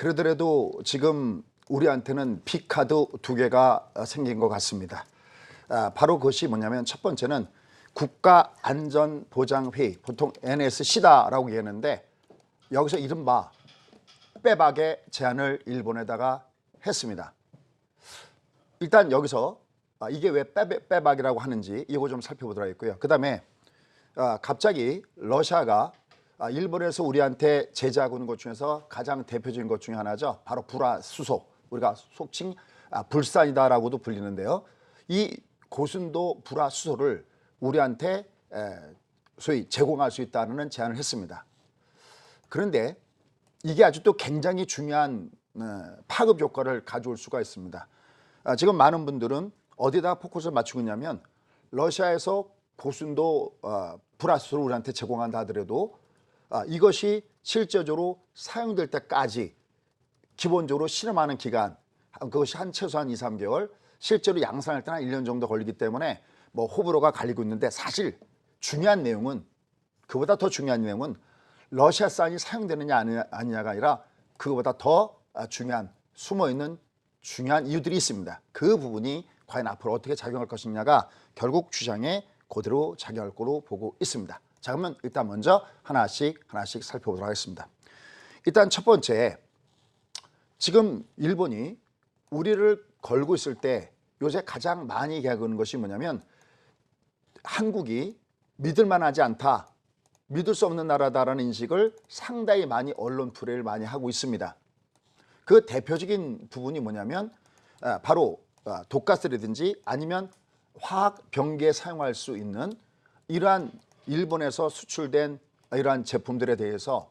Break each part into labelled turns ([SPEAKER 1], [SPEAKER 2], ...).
[SPEAKER 1] 그러더라도 지금 우리한테는 B카드 두 개가 생긴 것 같습니다. 바로 그것이 뭐냐면 첫 번째는 국가안전보장회의, 보통 NSC다라고 얘기하는데 여기서 이른바 빼박의 제안을 일본에다가 했습니다. 일단 여기서 이게 왜 빼박이라고 하는지 이거 좀 살펴보도록 하겠고요. 그 다음에 갑자기 러시아가 일본에서 우리한테 제재하고 있는 것 중에서 가장 대표적인 것 중에 하나죠. 바로 불화수소, 우리가 속칭 불산이다라고도 불리는데요. 이 고순도 불화수소를 우리한테 소위 제공할 수 있다는 제안을 했습니다. 그런데 이게 아주 또 굉장히 중요한 파급 효과를 가져올 수가 있습니다. 지금 많은 분들은 어디다 포커스를 맞추고 있냐면 러시아에서 고순도 불화수소를 우리한테 제공한다 하더라도 이것이 실제적으로 사용될 때까지 기본적으로 실험하는 기간, 그것이 최소한 2, 3개월, 실제로 양산할 때는 1년 정도 걸리기 때문에 뭐 호불호가 갈리고 있는데, 사실 중요한 내용은, 그보다 더 중요한 내용은 러시아산이 사용되느냐 아니냐가 아니라 그거보다 더 중요한 숨어있는 중요한 이유들이 있습니다. 그 부분이 과연 앞으로 어떻게 작용할 것이냐가 결국 주장에 그대로 작용할 거로 보고 있습니다. 자, 그러면 일단 먼저 하나씩 살펴보도록 하겠습니다. 일단 첫 번째, 지금 일본이 우리를 걸고 있을 때 요새 가장 많이 얘기하는 것이 뭐냐면 한국이 믿을만하지 않다, 믿을 수 없는 나라다라는 인식을 상당히 많이 언론 플레이를 많이 하고 있습니다. 그 대표적인 부분이 뭐냐면 바로 독가스라든지 아니면 화학 병기에 사용할 수 있는 이러한 일본에서 수출된 이러한 제품들에 대해서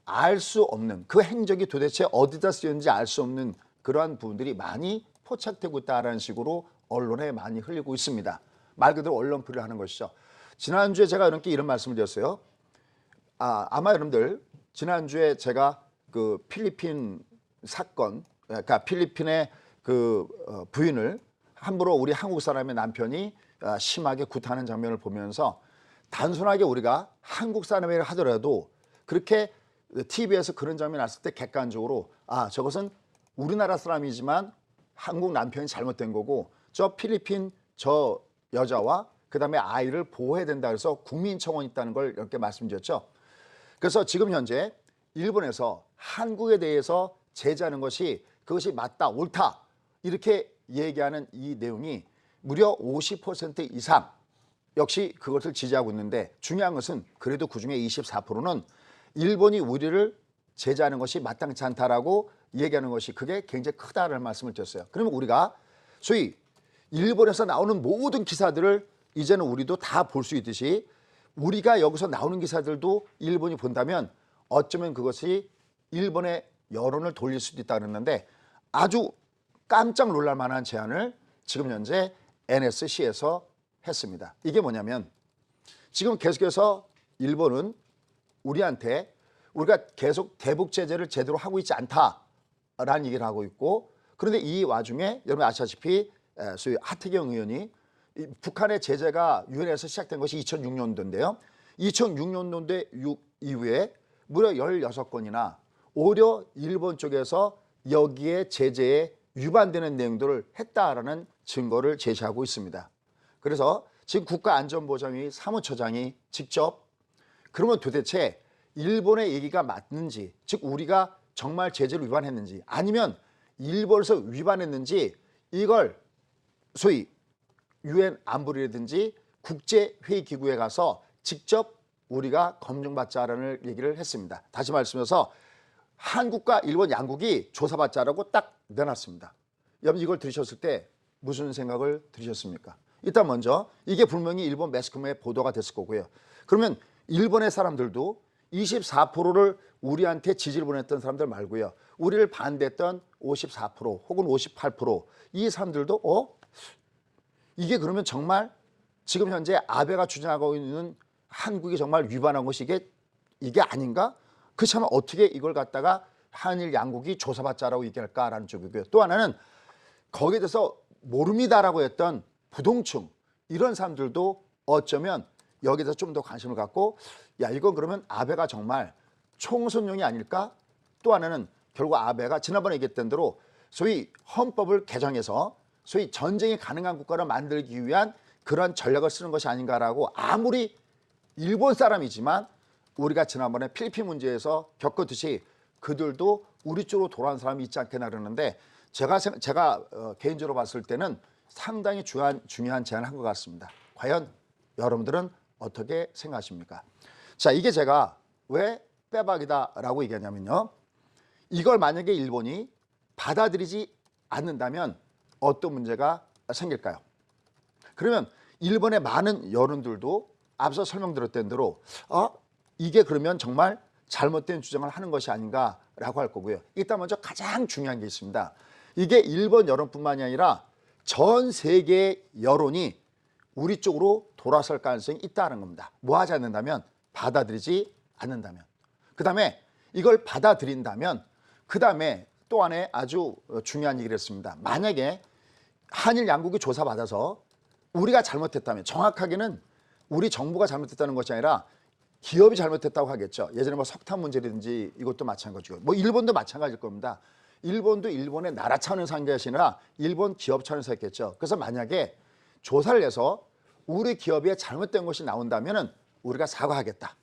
[SPEAKER 1] 알 수 없는, 그 행적이 도대체 어디다 쓰였는지 알 수 없는 그러한 부분들이 많이 포착되고 있다는 식으로 언론에 많이 흘리고 있습니다. 말 그대로 언론 플레이를 하는 것이죠. 지난주에 제가 이런 말씀을 드렸어요. 아마 여러분들 지난주에 제가 그 필리핀 사건, 그러니까 필리핀의 그 부인을 함부로 우리 한국 사람의 남편이 심하게 구타하는 장면을 보면서 단순하게 우리가 한국 사람이라 하더라도 그렇게 TV에서 그런 장면이 났을 때 객관적으로 저것은 우리나라 사람이지만 한국 남편이 잘못된 거고 저 필리핀 저 여자와 그 다음에 아이를 보호해야 된다 그래서 국민청원이 있다는 걸 이렇게 말씀드렸죠. 그래서 지금 현재 일본에서 한국에 대해서 제재하는 것이 그것이 맞다 옳다 이렇게 얘기하는 이 내용이 무려 50% 이상 역시 그것을 지지하고 있는데, 중요한 것은 그래도 그중에 24%는 일본이 우리를 제재하는 것이 마땅치 않다라고 얘기하는 것이 그게 굉장히 크다는 말씀을 드렸어요. 그러면 우리가 소위 일본에서 나오는 모든 기사들을 이제는 우리도 다 볼 수 있듯이 우리가 여기서 나오는 기사들도 일본이 본다면 어쩌면 그것이 일본의 여론을 돌릴 수도 있다 그랬는데, 아주 깜짝 놀랄 만한 제안을 지금 현재 NSC에서 했습니다. 이게 뭐냐면 지금 계속해서 일본은 우리한테 우리가 계속 대북 제재를 제대로 하고 있지 않다라는 얘기를 하고 있고, 그런데 이 와중에 여러분 아시다시피 소위 하태경 의원이 북한의 제재가 유엔에서 시작된 것이 2006년도인데요. 2006년도에 이후에 무려 16건이나 오히려 일본 쪽에서 여기에 제재에 위반되는 내용들을 했다라는 증거를 제시하고 있습니다. 그래서 지금 국가안전보장회의 사무처장이 직접 그러면 도대체 일본의 얘기가 맞는지, 즉 우리가 정말 제재를 위반했는지 아니면 일본에서 위반했는지 이걸 소위 유엔 안보리라든지 국제회의기구에 가서 직접 우리가 검증받자라는 얘기를 했습니다. 다시 말씀해서 한국과 일본 양국이 조사받자라고 딱 내놨습니다. 여러분 이걸 들으셨을 때 무슨 생각을 들으셨습니까? 일단 먼저 이게 분명히 일본 매스컴에 보도가 됐을 거고요. 그러면 일본의 사람들도 24%를 우리한테 지지를 보냈던 사람들 말고요, 우리를 반대했던 54% 혹은 58%이 사람들도 이게 그러면 정말 지금 현재 아베가 주장하고 있는 한국이 정말 위반한 것이 이게 아닌가? 그렇다면 어떻게 이걸 갖다가 한일 양국이 조사받자라고 얘기할까라는 쪽이고요. 또 하나는 거기에 대해서 모릅니다라고 했던 부동층, 이런 사람들도 어쩌면 여기에 대해서 좀 더 관심을 갖고 이건 그러면 아베가 정말 총선용이 아닐까? 또 하나는 결국 아베가 지난번에 얘기했던 대로 소위 헌법을 개정해서 소위 전쟁이 가능한 국가를 만들기 위한 그런 전략을 쓰는 것이 아닌가라고 아무리 일본 사람이지만 우리가 지난번에 필리핀 문제에서 겪었듯이 그들도 우리 쪽으로 돌아온 사람이 있지 않겠나 그러는데 제가 개인적으로 봤을 때는 상당히 중요한 제안을 한 것 같습니다. 과연 여러분들은 어떻게 생각하십니까? 자, 이게 제가 왜 빼박이다라고 얘기하냐면요. 이걸 만약에 일본이 받아들이지 않는다면 어떤 문제가 생길까요? 그러면 일본의 많은 여론들도 앞서 설명드렸던 대로 이게 그러면 정말 잘못된 주장을 하는 것이 아닌가라고 할 거고요. 일단 먼저 가장 중요한 게 있습니다. 이게 일본 여론뿐만이 아니라 전 세계의 여론이 우리 쪽으로 돌아설 가능성이 있다는 겁니다. 뭐 하지 않는다면, 받아들이지 않는다면. 그 다음에 이걸 받아들인다면 그 다음에 또 하나의 아주 중요한 얘기를 했습니다. 만약에 한일 양국이 조사받아서 우리가 잘못했다면, 정확하게는 우리 정부가 잘못했다는 것이 아니라 기업이 잘못했다고 하겠죠. 예전에 뭐 석탄 문제라든지 이것도 마찬가지고, 뭐 일본도 마찬가지일 겁니다. 일본도 일본의 나라 차원에서 한 것이 아니라 일본 기업 차원에서 했겠죠. 그래서 만약에 조사를 해서 우리 기업에 잘못된 것이 나온다면은 우리가 사과하겠다.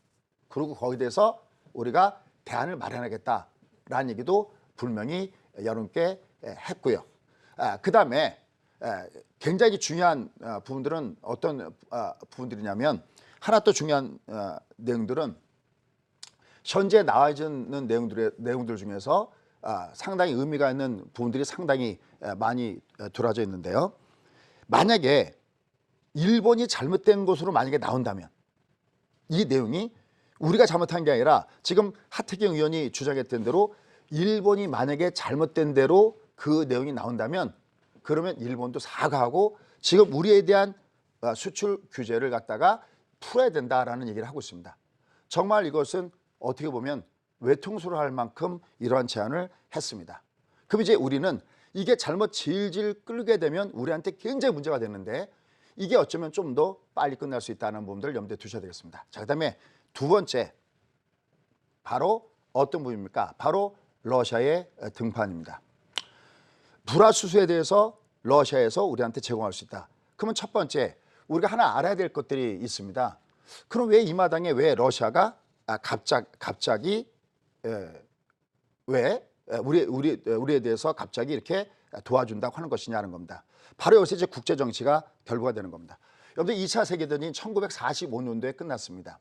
[SPEAKER 1] 그리고 거기에 대해서 우리가 대안을 마련하겠다라는 얘기도 분명히 여러분께 했고요. 그 다음에 굉장히 중요한 부분들은 어떤 부분들이냐면, 하나 또 중요한 내용들은 현재 나와 있는 내용들 중에서 상당히 의미가 있는 부분들이 상당히 많이 들어져 있는데요. 만약에 일본이 잘못된 것으로 만약에 나온다면, 이 내용이 우리가 잘못한 게 아니라 지금 하태경 의원이 주장했던 대로 일본이 만약에 잘못된 대로 그 내용이 나온다면, 그러면 일본도 사과하고 지금 우리에 대한 수출 규제를 갖다가 풀어야 된다라는 얘기를 하고 있습니다. 정말 이것은 어떻게 보면 외통수를 할 만큼 이러한 제안을 했습니다. 그럼 이제 우리는 이게 잘못 질질 끌게 되면 우리한테 굉장히 문제가 되는데, 이게 어쩌면 좀 더 빨리 끝날 수 있다는 부분들을 염두에 두셔야 되겠습니다. 자, 그다음에 두 번째, 바로 어떤 부분입니까? 바로 러시아의 등판입니다. 불화수소에 대해서 러시아에서 우리한테 제공할 수 있다. 그러면 첫 번째, 우리가 하나 알아야 될 것들이 있습니다. 그럼 왜 이 마당에 왜 러시아가 갑자기 왜 우리에 대해서 갑자기 이렇게 도와준다고 하는 것이냐는 겁니다. 바로 여기서 이제 국제 정치가 결부가 되는 겁니다. 여러분들 2차 세계대전이 1945년도에 끝났습니다.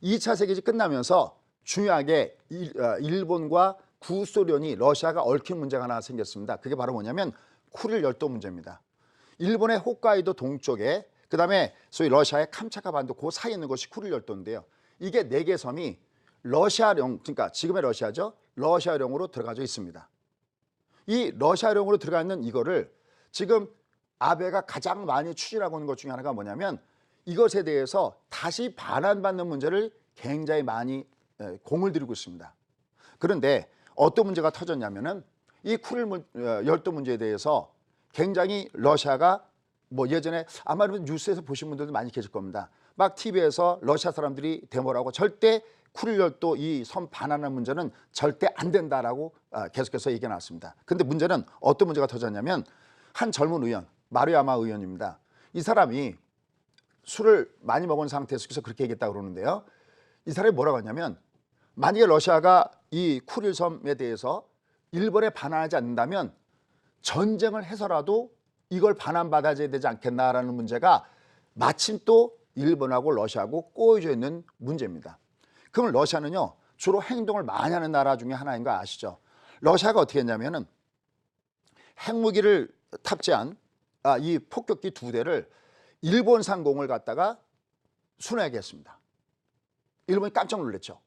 [SPEAKER 1] 2차 세계대전이 끝나면서 중요하게 일본과 구소련이 러시아가 얽힌 문제가 하나 생겼습니다. 그게 바로 뭐냐면 쿠릴 열도 문제입니다. 일본의 홋카이도 동쪽에, 그 다음에 소위 러시아의 캄차카 반도 그 사이에 있는 것이 쿠릴 열도인데요. 이게 4개 섬이 러시아령, 그러니까 지금의 러시아죠. 러시아령으로 들어가져 있습니다. 이 러시아령으로 들어가 있는 이거를 지금 아베가 가장 많이 추진하고 있는 것 중에 하나가 뭐냐면, 이것에 대해서 다시 반환받는 문제를 굉장히 많이 공을 들이고 있습니다. 그런데 어떤 문제가 터졌냐면은 이 쿠릴 열도 문제에 대해서 굉장히 러시아가 뭐 예전에 아마 뉴스에서 보신 분들도 많이 계실 겁니다. 막 TV에서 러시아 사람들이 데모를 하고 절대 쿠릴 열도 이 섬 반환하는 문제는 절대 안 된다라고 계속해서 얘기해 놨습니다. 근데 문제는 어떤 문제가 터졌냐면, 한 젊은 의원, 마루야마 의원입니다. 이 사람이 술을 많이 먹은 상태에서 그렇게 얘기했다고 그러는데요. 이 사람이 뭐라고 하냐면, 만약에 러시아가 이 쿠릴 섬에 대해서 일본에 반환하지 않는다면 전쟁을 해서라도 이걸 반환받아야 되지 않겠나라는 문제가 마침 또 일본하고 러시아하고 꼬여져 있는 문제입니다. 그럼 러시아는요, 주로 행동을 많이 하는 나라 중에 하나인 거 아시죠? 러시아가 어떻게 했냐면은 핵무기를 탑재한 이 폭격기 2대를 일본 상공을 갖다가 순회하게 했습니다. 일본이 깜짝 놀랐죠.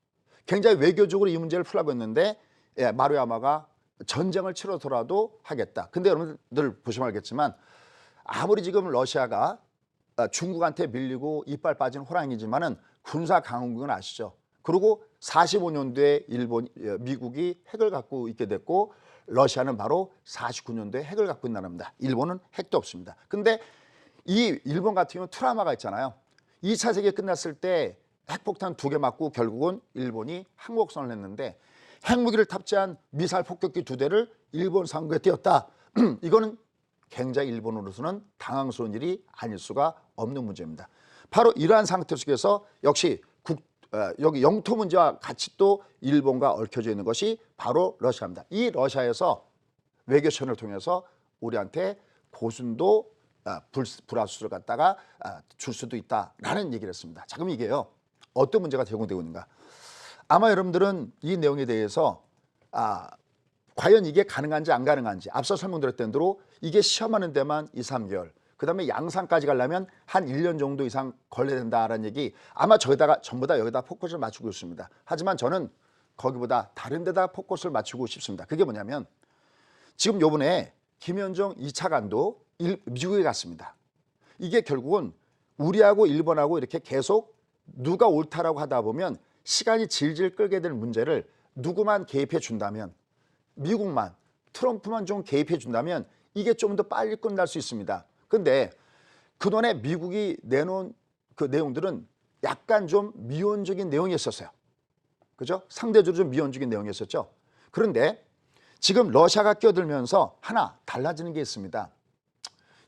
[SPEAKER 1] 굉장히 외교적으로 이 문제를 풀려고 했는데 마루야마가 전쟁을 치러서라도 하겠다. 근데 여러분들 보시면 알겠지만, 아무리 지금 러시아가 중국한테 밀리고 이빨 빠진 호랑이지만은 군사 강국은 아시죠. 그리고 45년도에 미국이 핵을 갖고 있게 됐고, 러시아는 바로 49년도에 핵을 갖고 있는 나라입니다. 일본은 핵도 없습니다. 근데 이 일본 같은 경우는 트라우마가 있잖아요. 2차 세계 끝났을 때 핵폭탄 2개 맞고 결국은 일본이 항복선을 했는데, 핵무기를 탑재한 미사일 폭격기 2대를 일본 상공에 띄웠다. 이거는 굉장히 일본으로서는 당황스러운 일이 아닐 수가 없는 문제입니다. 바로 이러한 상태 속에서 역시 여기 영토 문제와 같이 또 일본과 얽혀져 있는 것이 바로 러시아입니다. 이 러시아에서 외교선을 통해서 우리한테 고순도 불화수를 갖다가 줄 수도 있다라는 얘기를 했습니다. 자, 그럼 이게요, 어떤 문제가 제공되고 있는가? 아마 여러분들은 이 내용에 대해서 과연 이게 가능한지 안 가능한지, 앞서 설명드렸던 대로 이게 시험하는 데만 2, 3개월, 그 다음에 양산까지 가려면 한 1년 정도 이상 걸려야 된다라는 얘기, 아마 저기다가 전부 다 여기다 포커스를 맞추고 있습니다. 하지만 저는 거기보다 다른 데다 포커스를 맞추고 싶습니다. 그게 뭐냐면, 지금 요번에 김현종 2차 간도 미국에 갔습니다. 이게 결국은 우리하고 일본하고 이렇게 계속 누가 옳다라고 하다 보면 시간이 질질 끌게 될 문제를 누구만 개입해 준다면, 미국만, 트럼프만 좀 개입해 준다면 이게 좀 더 빨리 끝날 수 있습니다. 근데 그동안에 미국이 내놓은 그 내용들은 약간 좀 미온적인 내용이었어요. 그죠? 상대적으로 좀 미온적인 내용이었었죠. 그런데 지금 러시아가 끼어들면서 하나 달라지는 게 있습니다.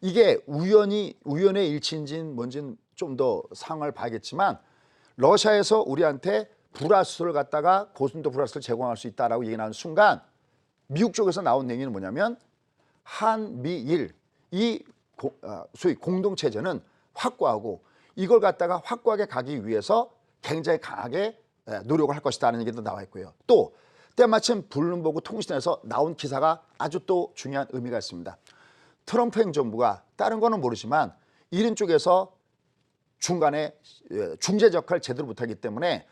[SPEAKER 1] 이게 우연의 일치인지는 뭔지는 좀 더 상황을 봐야겠지만, 러시아에서 우리한테 불화수소를 갖다가 고순도 불화수소를 제공할 수 있다라고 얘기 나온 순간, 미국 쪽에서 나온 내용은 뭐냐면, 한미일 이 소위 공동체제는 확고하고, 이걸 갖다가 확고하게 가기 위해서 굉장히 강하게 노력을 할 것이다라는 얘기도 나와 있고요. 또 때마침 블룸버그 통신에서 나온 기사가 아주 또 중요한 의미가 있습니다. 트럼프 행정부가, 다른 거는 모르지만 이런 쪽에서 중간에 중재 역할을 제대로 못하기 때문에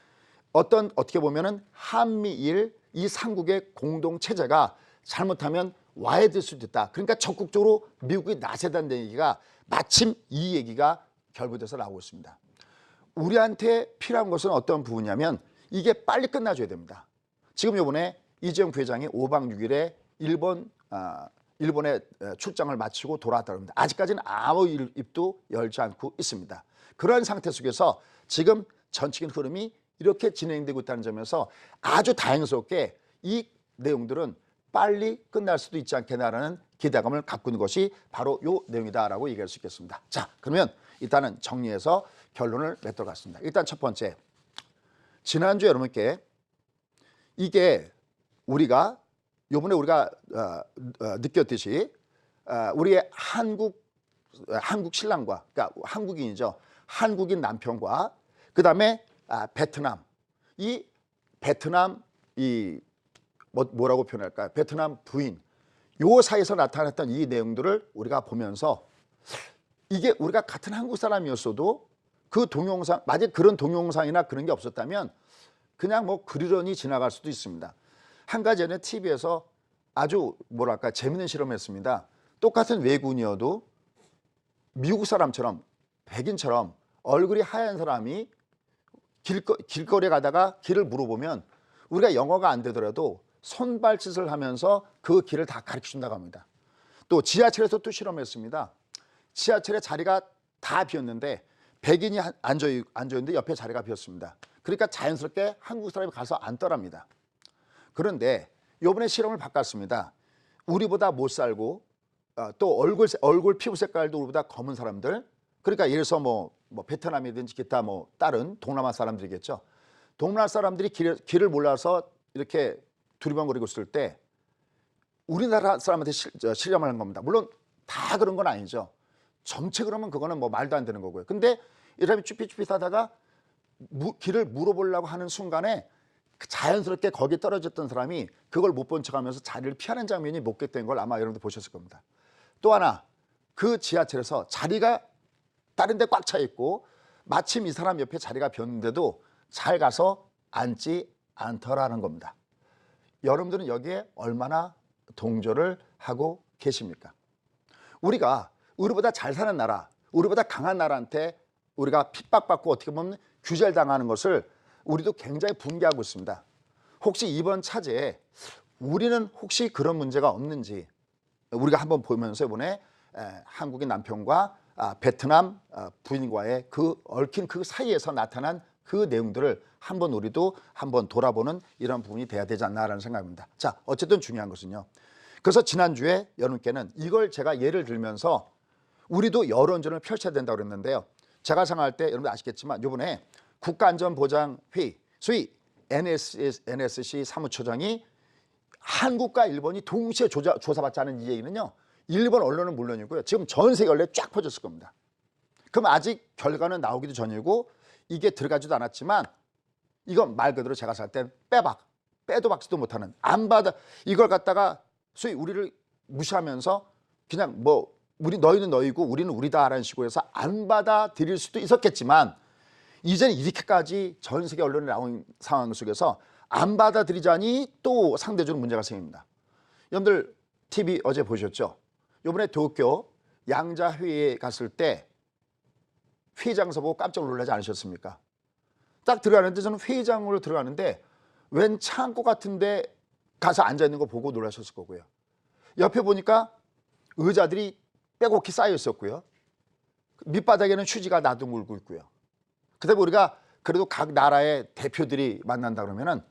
[SPEAKER 1] 어떻게 보면은 한미일 이 삼국의 공동체제가 잘못하면 와해될 수도 있다. 그러니까 적극적으로 미국이 나서다는 얘기가 마침 이 얘기가 결부돼서 나오고 있습니다. 우리한테 필요한 것은 어떤 부분이냐면 이게 빨리 끝나줘야 됩니다. 지금 이번에 이재용 부회장이 5박 6일에 일본에 출장을 마치고 돌아왔다고 합니다. 아직까지는 아무 입도 열지 않고 있습니다. 그런 상태 속에서 지금 전체적인 흐름이 이렇게 진행되고 있다는 점에서 아주 다행스럽게 이 내용들은 빨리 끝날 수도 있지 않겠나라는 기대감을 갖고 있는 것이 바로 이 내용이다라고 얘기할 수 있겠습니다. 자, 그러면 일단은 정리해서 결론을 맺도록 하겠습니다. 일단 첫 번째, 지난주에 여러분께 이게 요번에 우리가 느꼈듯이 우리의 한국 신랑과, 그러니까 한국인이죠. 한국인 남편과 그 다음에 베트남, 이 베트남 뭐라고 표현할까요? 베트남 부인, 요 사이에서 나타났던 이 내용들을 우리가 보면서 이게 우리가 같은 한국 사람이었어도 그 동영상, 만약 그런 동영상이나 그런 게 없었다면 그냥 뭐 그리려니 지나갈 수도 있습니다. 한 가지 전에 TV에서 아주 뭐랄까 재밌는 실험을 했습니다. 똑같은 외국인이어도 미국 사람처럼, 백인처럼 얼굴이 하얀 사람이 길거리에 가다가 길을 물어보면 우리가 영어가 안 되더라도 손발짓을 하면서 그 길을 다 가르쳐준다고 합니다. 또 지하철에서 또 실험했습니다. 지하철에 자리가 다 비었는데 백인이 앉아있는데 옆에 자리가 비었습니다. 그러니까 자연스럽게 한국 사람이 가서 앉더랍니다. 그런데 이번에 실험을 바꿨습니다. 우리보다 못 살고 또 얼굴 피부 색깔도 우리보다 검은 사람들, 그러니까 예를 들어서 뭐 베트남이든지 기타 다른 동남아 사람들이겠죠. 동남아 사람들이 길을 몰라서 이렇게 두리번거리고 있을 때 우리나라 사람한테 실험을 한 겁니다. 물론 다 그런 건 아니죠. 점체 그러면 그거는 뭐 말도 안 되는 거고요. 근데 이 사람이 쭈삣쭈삣 하다가 길을 물어보려고 하는 순간에 자연스럽게 거기에 떨어졌던 사람이 그걸 못 본 척하면서 자리를 피하는 장면이 목격된 걸 아마 여러분들 보셨을 겁니다. 또 하나, 그 지하철에서 자리가 다른 데 꽉 차 있고 마침 이 사람 옆에 자리가 비었는데도 잘 가서 앉지 않더라는 겁니다. 여러분들은 여기에 얼마나 동조를 하고 계십니까? 우리보다 잘 사는 나라, 우리보다 강한 나라한테 우리가 핍박받고 어떻게 보면 규제를 당하는 것을 우리도 굉장히 분개하고 있습니다. 혹시 이번 차제에 우리는 혹시 그런 문제가 없는지 우리가 한번 보면서 이번에 한국인 남편과 베트남 부인과의 그 얽힌 그 사이에서 나타난 그 내용들을 한번 우리도 한번 돌아보는 이런 부분이 돼야 되지 않나라는 생각입니다. 자, 어쨌든 중요한 것은요. 그래서 지난주에 여러분께는 이걸 제가 예를 들면서 우리도 여론전을 펼쳐야 된다고 그랬는데요. 제가 생각할 때 여러분 아시겠지만 이번에 국가안전보장회의, 소위 NSC 사무처장이 한국과 일본이 동시에 조사받자는 이 얘기는요. 일본 언론은 물론이고요. 지금 전 세계 언론에 쫙 퍼졌을 겁니다. 그럼 아직 결과는 나오기도 전이고 이게 들어가지도 않았지만 이건 말 그대로 제가 살 때는 빼도 박지도 못하는 안 받아 이걸 갖다가 소위 우리를 무시하면서 그냥 뭐 우리 너희는 너희고 우리는 우리다라는 식으로 해서 안 받아들일 수도 있었겠지만 이제는 이렇게까지 전 세계 언론에 나온 상황 속에서 안 받아들이자니 또 상대적으로 문제가 생깁니다. 여러분들 TV 어제 보셨죠? 이번에 도쿄 양자회의에 갔을 때 회의장서 보고 깜짝 놀라지 않으셨습니까? 딱 들어가는데 저는 회의장으로 들어가는데 웬 창고 같은데 가서 앉아있는 거 보고 놀라셨을 거고요. 옆에 보니까 의자들이 빼곡히 쌓여 있었고요. 밑바닥에는 휴지가 나둥글고 있고요. 그다음에 우리가 그래도 각 나라의 대표들이 만난다 그러면은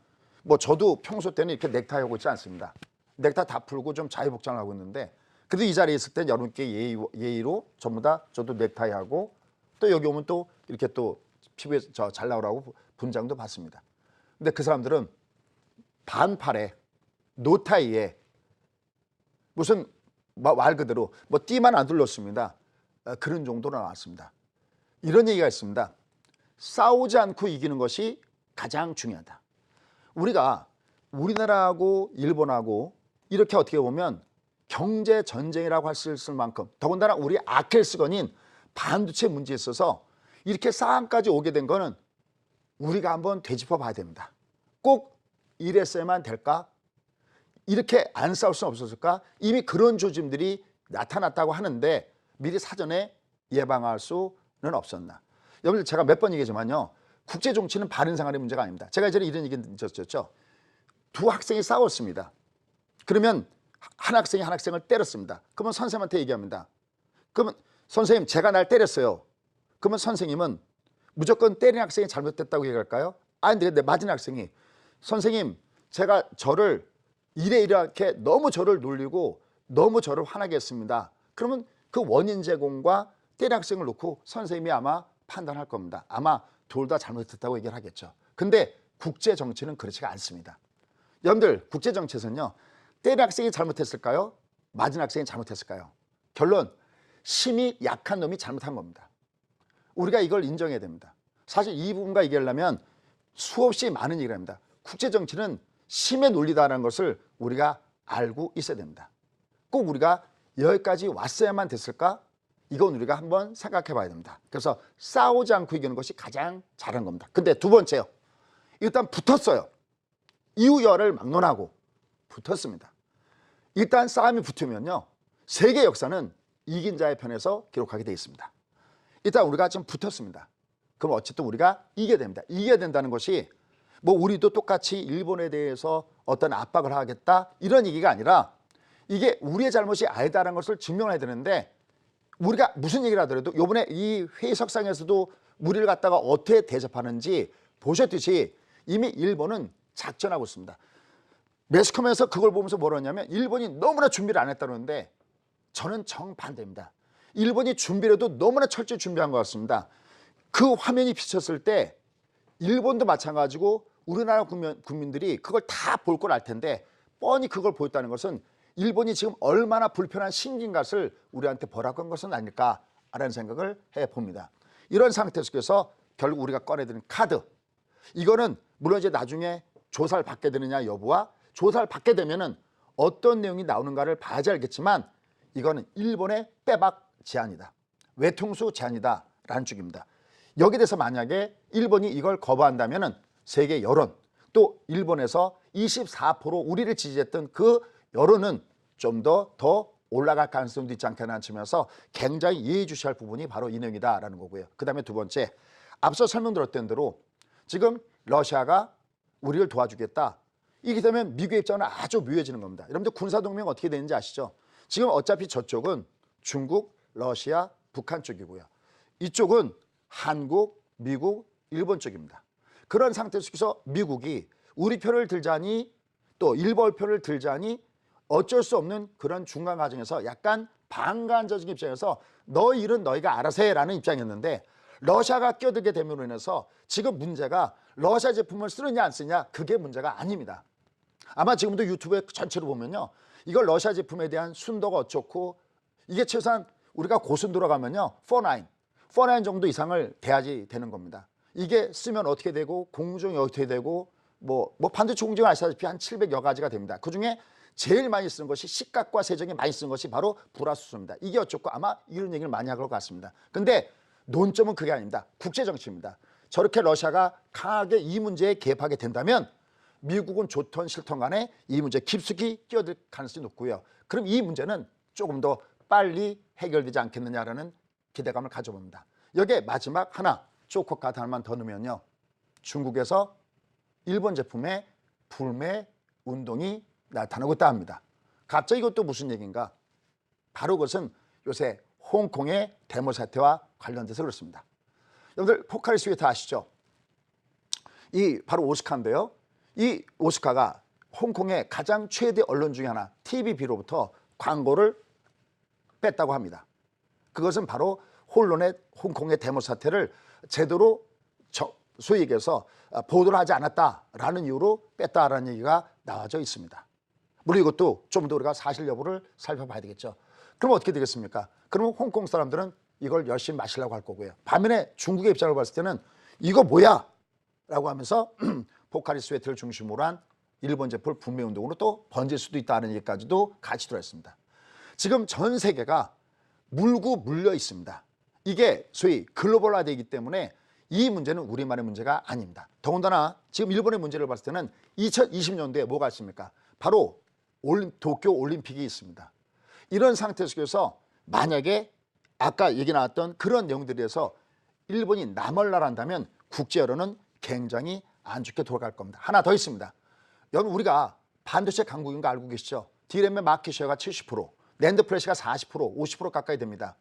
[SPEAKER 1] 뭐 저도 평소 때는 이렇게 넥타이 하고 있지 않습니다. 넥타이 다 풀고 좀 자유복장을 하고 있는데 그래도 이 자리에 있을 때 여러분께 예의로 전부 다 저도 넥타이 하고 또 여기 오면 또 이렇게 또 피부에 잘 나오라고 분장도 받습니다. 근데 그 사람들은 반팔에 노타이에 무슨 말 그대로 뭐 띠만 안 둘렀습니다. 그런 정도로 나왔습니다. 이런 얘기가 있습니다. 싸우지 않고 이기는 것이 가장 중요하다. 우리가 우리나라하고 일본하고 이렇게 어떻게 보면 경제 전쟁이라고 할 수 있을 만큼 더군다나 우리 아킬스건인 반도체 문제에 있어서 이렇게 싸움까지 오게 된 거는 우리가 한번 되짚어 봐야 됩니다. 꼭 이랬어야만 될까? 이렇게 안 싸울 수는 없었을까? 이미 그런 조짐들이 나타났다고 하는데 미리 사전에 예방할 수는 없었나? 여러분들 제가 몇 번 얘기하지만요. 국제 정치는 바른 생활의 문제가 아닙니다. 제가 예전에 이런 얘기 드렸죠. 두 학생이 싸웠습니다. 그러면 한 학생이 한 학생을 때렸습니다. 그러면 선생님한테 얘기합니다. 그러면 선생님 제가 날 때렸어요. 그러면 선생님은 무조건 때린 학생이 잘못됐다고 얘기할까요? 아니 근데 맞은 학생이 선생님 제가 저를 이렇게 너무 저를 놀리고 너무 저를 화나게 했습니다. 그러면 그 원인 제공과 때린 학생을 놓고 선생님이 아마 판단할 겁니다. 아마 둘 다 잘못했다고 얘기를 하겠죠. 근데 국제 정치는 그렇지가 않습니다. 여러분들 국제 정치에서는요. 때린 학생이 잘못했을까요? 맞은 학생이 잘못했을까요? 결론 심히 약한 놈이 잘못한 겁니다. 우리가 이걸 인정해야 됩니다. 사실 이 부분과 얘기하려면 수없이 많은 얘기를 합니다. 국제 정치는 심의 논리다라는 것을 우리가 알고 있어야 됩니다. 꼭 우리가 여기까지 왔어야만 됐을까? 이건 우리가 한번 생각해 봐야 됩니다. 그래서 싸우지 않고 이기는 것이 가장 잘한 겁니다. 근데 두 번째요. 일단 붙었어요. 이유열을 막론하고 붙었습니다. 일단 싸움이 붙으면요. 세계 역사는 이긴 자의 편에서 기록하게 되어 있습니다. 일단 우리가 좀 붙었습니다. 그럼 어쨌든 우리가 이겨야 됩니다. 이겨야 된다는 것이 뭐 우리도 똑같이 일본에 대해서 어떤 압박을 하겠다 이런 얘기가 아니라 이게 우리의 잘못이 아니다라는 것을 증명해야 되는데 우리가 무슨 얘기를 하더라도 이번에 이 회의석상에서도 우리를 갖다가 어떻게 대접하는지 보셨듯이 이미 일본은 작전하고 있습니다. 매스컴에서 그걸 보면서 뭐라 하냐면 일본이 너무나 준비를 안 했다는데 저는 정반대입니다. 일본이 준비를 해도 너무나 철저히 준비한 것 같습니다. 그 화면이 비쳤을 때 일본도 마찬가지고 우리나라 국민들이 그걸 다 볼 걸 알 텐데 뻔히 그걸 보였다는 것은 일본이 지금 얼마나 불편한 신긴것을 우리한테 보라고 한 것은 아닐까라는 생각을 해봅니다. 이런 상태 속에서 결국 우리가 꺼내드는 카드 이거는 물론 이제 나중에 조사를 받게 되느냐 여부와 조사를 받게 되면은 어떤 내용이 나오는가를 봐야지 알겠지만 이거는 일본의 빼박 제안이다. 외통수 제안이다 라는 쪽입니다. 여기에 대해서 만약에 일본이 이걸 거부한다면은 세계 여론 또 일본에서 24% 우리를 지지했던 그 여론은 좀 더 올라갈 가능성도 있지 않겠나 치면서 굉장히 예의주시할 부분이 바로 이 내용이다라는 거고요. 그 다음에 두 번째 앞서 설명드렸던 대로 지금 러시아가 우리를 도와주겠다. 이게 되면 미국의 입장은 아주 묘해지는 겁니다. 여러분들 군사동맹 어떻게 되는지 아시죠? 지금 어차피 저쪽은 중국, 러시아, 북한 쪽이고요. 이쪽은 한국, 미국, 일본 쪽입니다. 그런 상태에서 미국이 우리 편을 들자니 또 일본 편을 들자니 어쩔 수 없는 그런 중간 과정에서 약간 반간접적인 입장에서 너 일은 너희가 알아서 해라는 입장이었는데 러시아가 끼어들게 됨으로 인해서 지금 문제가 러시아 제품을 쓰느냐 안 쓰느냐 그게 문제가 아닙니다. 아마 지금도 유튜브에 전체로 보면요. 이걸 러시아 제품에 대한 순도가 어쩌고 이게 최소한 우리가 고순도로 가면요. 49 정도 이상을 돼야지 되는 겁니다. 이게 쓰면 어떻게 되고 공중이 어떻게 되고 뭐 반도체 공정을 아시다시피 한 700여 가지가 됩니다. 그중에 제일 많이 쓰는 것이 식각과 세정에 많이 쓰는 것이 바로 불화수소입니다. 이게 어쩌고 아마 이런 얘기를 많이 할 것 같습니다. 근데 논점은 그게 아닙니다. 국제정치입니다. 저렇게 러시아가 강하게 이 문제에 개입하게 된다면 미국은 좋던 싫던 간에 이 문제 깊숙이 끼어들 가능성이 높고요. 그럼 이 문제는 조금 더 빨리 해결되지 않겠느냐라는 기대감을 가져봅니다. 여기에 마지막 하나 조커 카드 하나만 더 넣으면요. 중국에서 일본 제품에 불매 운동이 나타나고 있다 합니다. 갑자기 이것도 무슨 얘기인가? 바로 그것은 요새 홍콩의 데모 사태와 관련돼서 그렇습니다. 여러분들 포카리 스웨트 아시죠? 이 바로 오스카인데요. 이 오스카가 홍콩의 가장 최대 언론 중에 하나 TVB로부터 광고를 뺐다고 합니다. 그것은 바로 홍콩의 데모 사태를 제대로 소위 얘기해서 보도를 하지 않았다라는 이유로 뺐다라는 얘기가 나와져 있습니다. 물론 이것도 좀 더 우리가 사실 여부를 살펴봐야 되겠죠. 그럼 어떻게 되겠습니까? 그러면 홍콩 사람들은 이걸 열심히 마시려고 할 거고요. 반면에 중국의 입장을 봤을 때는 이거 뭐야? 라고 하면서 포카리 스웨트를 중심으로 한 일본 제품 분매 운동으로 또 번질 수도 있다는 얘기까지도 같이 들어있습니다. 지금 전 세계가 물고 물려 있습니다. 이게 소위 글로벌화되기 때문에 이 문제는 우리만의 문제가 아닙니다. 더군다나 지금 일본의 문제를 봤을 때는 2020년도에 뭐가 있습니까? 바로 도쿄 올림픽이 있습니다. 이런 상태 속에서 만약에 아까 얘기 나왔던 그런 내용들에 대해서 일본이 나몰라라 한다면 국제 여론은 굉장히 안 좋게 돌아갈 겁니다. 하나 더 있습니다. 여러분 우리가 반도체 강국인 거 알고 계시죠? D램의 마켓 쉐어가 70%, 낸드 플래시가 40%, 50% 가까이 됩니다.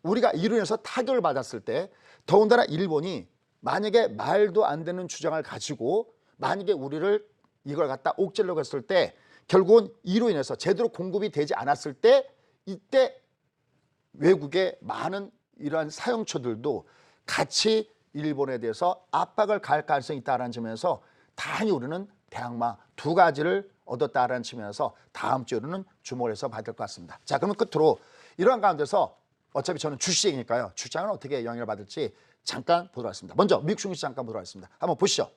[SPEAKER 1] 우리가 이로 인해서 타격을 받았을 때 더군다나 일본이 만약에 말도 안 되는 주장을 가지고 만약에 우리를 이걸 갖다 옥죄려고 했을 때 결국은 이로 인해서 제대로 공급이 되지 않았을 때 이때 외국의 많은 이러한 사용처들도 같이 일본에 대해서 압박을 가할 가능성이 있다는 점에서 다행히 우리는 대항마 두 가지를 얻었다는 측면에서 다음 주에는 주목을 해서 봐야 될 것 같습니다. 자, 그러면 끝으로 이러한 가운데서 어차피 저는 주식이니까요. 주장은 어떻게 영향을 받을지 잠깐 보도록 하겠습니다. 먼저 미국 증시 잠깐 보도록 하겠습니다. 한번 보시죠.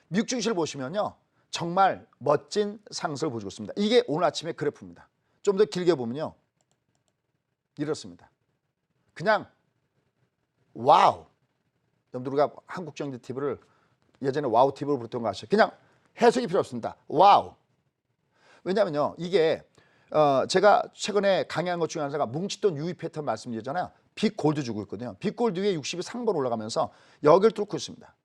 [SPEAKER 1] 미국 증시를 보시면요. 정말 멋진 상승을 보여주고 있습니다. 이게 오늘 아침의 그래프입니다. 좀 더 길게 보면요. 이렇습니다. 그냥 와우. 여러분들 우리가 한국경제 TV를 예전에 와우 TV로 부르던 거 아시죠? 그냥 해석이 필요 없습니다. 와우. 왜냐면요. 이게 제가 최근에 강의한 것 중에 하나가 뭉치돈 유의 패턴 말씀드렸잖아요. 빅골드 주고 있거든요. 빅골드 위에 60이 상번 올라가면서 여기를 뚫고 있습니다.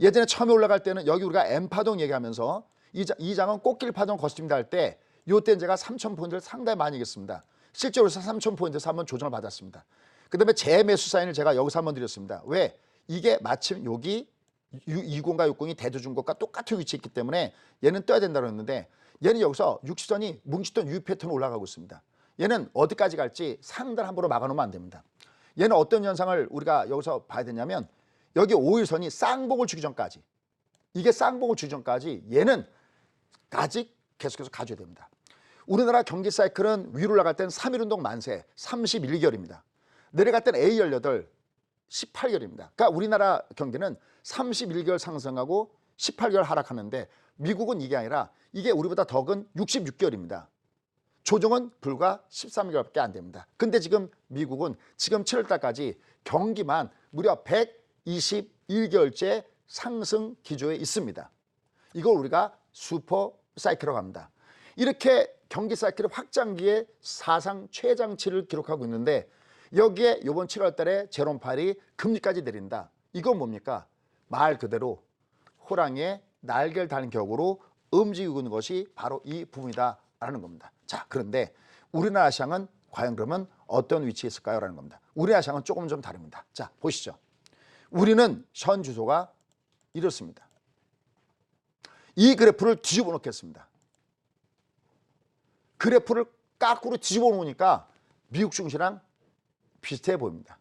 [SPEAKER 1] 예전에 처음에 올라갈 때는 여기 우리가 M파동 얘기하면서 이 장은 꽃길 파동 거스집니다 할 때 이때는 제가 3,000포인트를 상당히 많이 이겼습니다. 실제로 3,000포인트에서 한번 조정을 받았습니다. 그 다음에 재매수 사인을 제가 여기서 한번 드렸습니다. 왜? 이게 마침 여기 20과 60이 대두준 것과 똑같은 위치에 있기 때문에 얘는 떠야 된다고 했는데 얘는 여기서 60선이 뭉치던 U 패턴으로 올라가고 있습니다. 얘는 어디까지 갈지 상단 함부로 막아놓으면 안 됩니다. 얘는 어떤 현상을 우리가 여기서 봐야 되냐면 여기 5일선이 쌍봉을 주기 전까지 이게 쌍봉을 주기 전까지 얘는 아직 계속해서 가져야 됩니다. 우리나라 경기 사이클은 위로 올라갈 때는 3.1운동 만세 31개월입니다. 내려갈 때는 A18 18개월입니다. 그러니까 우리나라 경기는 31개월 상승하고 18개월 하락하는데 미국은 이게 아니라 이게 우리보다 더 긴 66개월입니다. 조정은 불과 13개월밖에 안 됩니다. 근데 지금 미국은 지금 7월달까지 경기만 무려 121개월째 상승 기조에 있습니다. 이걸 우리가 슈퍼 사이클이라고 합니다. 이렇게 경기 사이클의 확장기에 사상 최장치를 기록하고 있는데 여기에 이번 7월 달에 제롬 파웰이 금리까지 내린다. 이건 뭡니까? 말 그대로 호랑이의 날개를 달린 격으로 움직이고 있는 것이 바로 이 부분이다라는 겁니다. 자, 그런데 우리나라 시장은 과연 그러면 어떤 위치에 있을까요? 라는 겁니다. 우리나라 시장은 조금 좀 다릅니다. 자, 보시죠. 우리는 현 주소가 이렇습니다. 이 그래프를 뒤집어 놓겠습니다. 그래프를 까꾸로 뒤집어 놓으니까 미국 증시랑 비슷해 보입니다.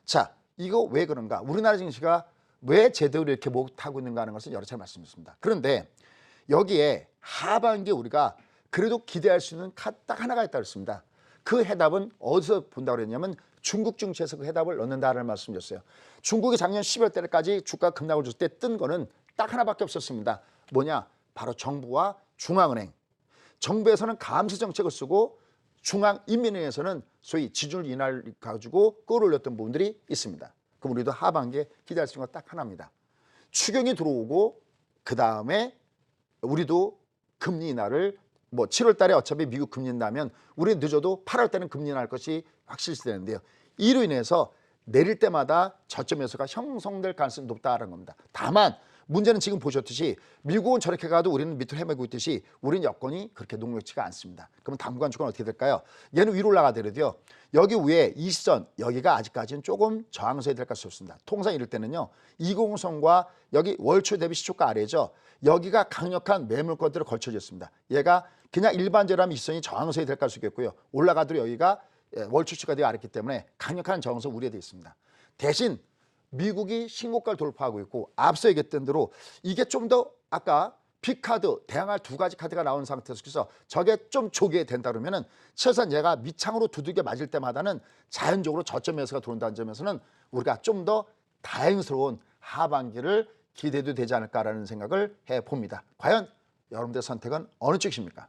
[SPEAKER 1] 자, 이거 왜 그런가? 우리나라 증시가 왜 제대로 이렇게 못하고 있는가 하는 것은 여러 차례 말씀드렸습니다. 그런데 여기에 하반기에 우리가 그래도 기대할 수 있는 딱 하나가 있다고 했습니다. 그 해답은 어디서 본다고 그랬냐면 중국 증시에서 그 해답을 넣는다는 말씀드렸어요. 중국이 작년 12월 달까지 주가 급락을 줬을 때 뜬 거는 딱 하나밖에 없었습니다. 뭐냐? 바로 정부와 중앙은행. 정부에서는 감세 정책을 쓰고 중앙인민회에서는 소위 지지율 인하를 가지고 끌어올렸던 부분들이 있습니다. 그럼 우리도 하반기에 기대할 수 있는 건 딱 하나입니다. 추경이 들어오고 그 다음에 우리도 금리 인하를 7월 달에 어차피 미국 금리 인하면 우리는 늦어도 8월 달에는 금리 인하할 것이 확실시되는데요. 이로 인해서 내릴 때마다 저점 매수가 형성될 가능성이 높다는 겁니다. 다만 문제는 지금 보셨듯이 미국은 저렇게 가도 우리는 밑으로 헤매고 있듯이 우리는 여건이 그렇게 녹록지가 않습니다. 그러면 당분간 주가는 어떻게 될까요? 얘는 위로 올라가더라도요. 여기 위에 이 시선 여기가 아직까지는 조금 저항선이 될 가능성이 없습니다. 통상 이럴 때는요. 2공선과 여기 월초 대비 시초가 아래죠. 여기가 강력한 매물권들을 걸쳐져 있습니다. 얘가 그냥 일반적으로 하면 이 시선이 저항선이 될 가능성이 있겠고요. 올라가도록 여기가 월초치가 되어 아랬기 때문에 강력한 저항선 우려되어 있습니다. 대신 미국이 신고가를 돌파하고 있고 앞서 얘기했던 대로 이게 좀 더 아까 빅카드, 대항할 두 가지 카드가 나온 상태에서 저게 좀 조기에 된다 그러면은 최소한 얘가 밑창으로 두들겨 맞을 때마다는 자연적으로 저점 매수가 들어온다는 점에서는 우리가 좀 더 다행스러운 하반기를 기대도 되지 않을까라는 생각을 해봅니다. 과연 여러분들의 선택은 어느 쪽이십니까?